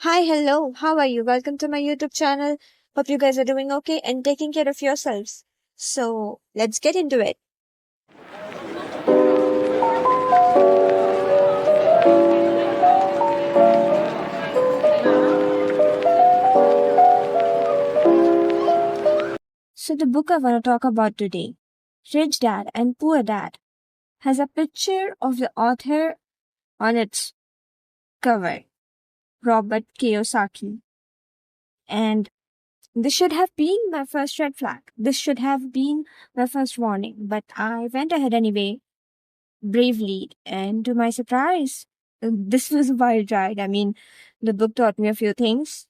Hi, hello. How are you? Welcome to my YouTube channel. Hope you guys are doing okay and taking care of yourselves. So, let's get into it. So, the book I want to talk about today, Rich Dad and Poor Dad, has a picture of the author on its cover, Robert Kiyosaki. And this should have been my first red flag. This should have been my first warning. But I went ahead anyway, bravely, and to my surprise, this was a wild ride. I mean, the book taught me a few things,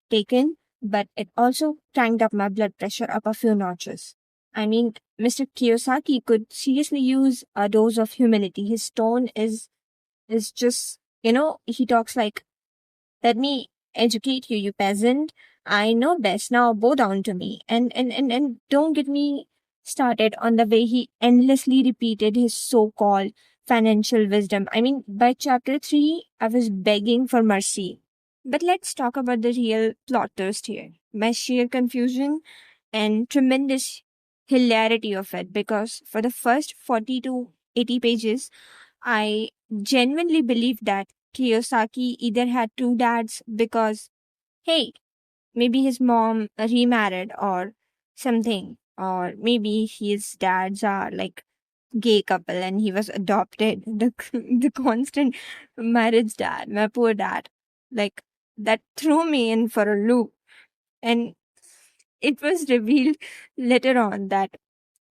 taken, but it also cranked up my blood pressure up a few notches. I mean, Mr. Kiyosaki could seriously use a dose of humility. His tone is just, he talks like, "Let me educate you, you peasant. I know best. Now bow down to me." And don't get me started on the way he endlessly repeated his so-called financial wisdom. I mean, by chapter 3, I was begging for mercy. But let's talk about the real plot twist here. My sheer confusion and tremendous hilarity of it, because for the first 40 to 80 pages, I genuinely believed that Kiyosaki either had two dads because, hey, maybe his mom remarried or something, or maybe his dads are like gay couple and he was adopted. The constant marriage dad, my poor dad, like that threw me in for a loop. And it was revealed later on that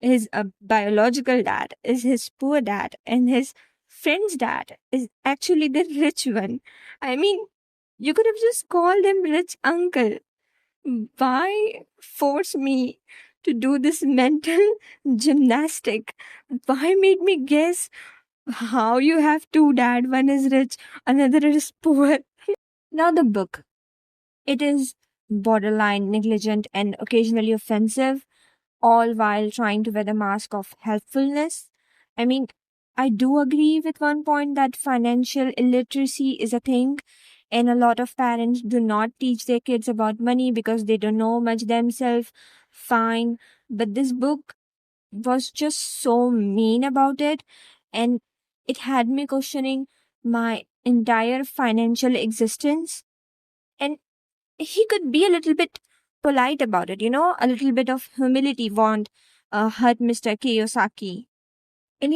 his biological dad is his poor dad, and his friend's dad is actually the rich one. I mean, you could have just called him rich uncle. Why force me to do this mental gymnastic? Why make me guess how you have two dad? One is rich, another is poor. Now the book. It is borderline negligent and occasionally offensive, all while trying to wear the mask of helpfulness. I mean, I do agree with one point that financial illiteracy is a thing, and a lot of parents do not teach their kids about money because they don't know much themselves. Fine. But this book was just so mean about it, and it had me questioning my entire financial existence. And he could be a little bit polite about it, a little bit of humility won't hurt Mr. Kiyosaki. And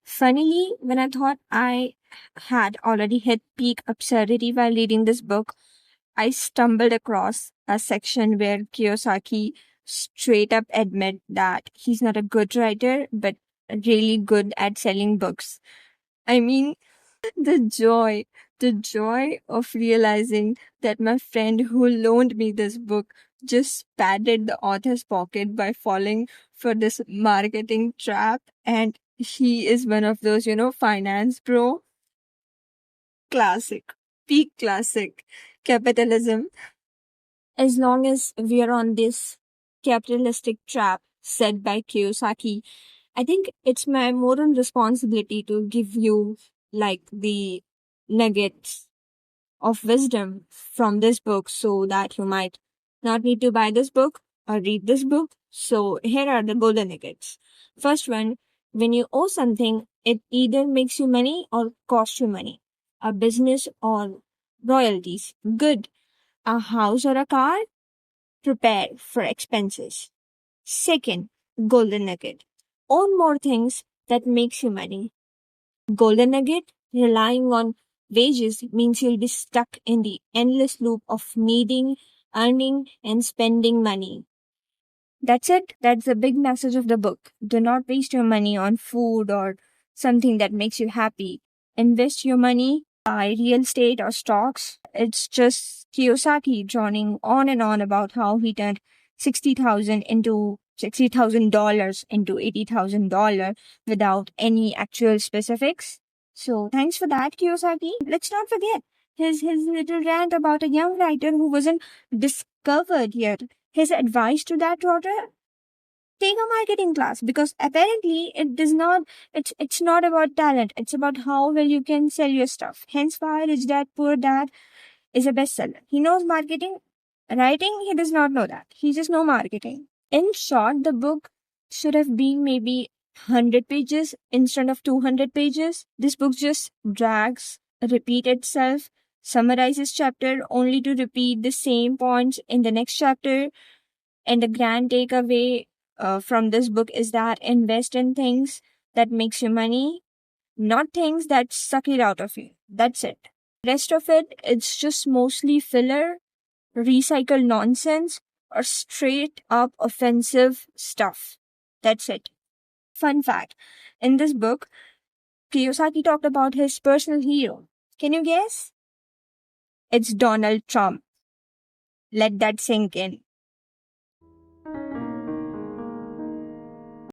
funnily, when I thought I had already hit peak absurdity while reading this book, I stumbled across a section where Kiyosaki straight up admit that he's not a good writer, but really good at selling books. I mean, the joy, the joy of realizing that my friend who loaned me this book just padded the author's pocket by falling for this marketing trap. And he is one of those, finance bro. Classic, peak classic capitalism. As long as we are on this capitalistic trap set by Kiyosaki, I think it's my moral responsibility to give you like the nuggets of wisdom from this book so that you might not need to buy this book or read this book. So here are the golden nuggets. First one, when you owe something, it either makes you money or costs you money. A business or royalties. Good. A house or a car? Prepare for expenses. Second, golden nugget. Own more things that makes you money. Golden nugget, relying on wages means you'll be stuck in the endless loop of needing, earning, and spending money. That's it. That's the big message of the book. Do not waste your money on food or something that makes you happy. Invest your money, buy real estate or stocks. It's just Kiyosaki droning on and on about how he turned 60,000 into $60,000 into $80,000 without any actual specifics. So thanks for that, Kiyosaki. Let's not forget his little rant about a young writer who wasn't discovered yet. His advice to that daughter: take a marketing class, because apparently it's not about talent, it's about how well you can sell your stuff. Hence why Rich Dad Poor Dad is a bestseller. He knows marketing. Writing, he does not know that. He just knows marketing. In short, the book should have been maybe 100 pages instead of 200 pages. This book just drags, repeat itself, summarizes chapter only to repeat the same points in the next chapter. And the grand takeaway from this book is that invest in things that makes you money, not things that suck it out of you. That's it. Rest of it, it's just mostly filler, recycled nonsense, or straight up offensive stuff. That's it. Fun fact, in this book, Kiyosaki talked about his personal hero. Can you guess? It's Donald Trump. Let that sink in.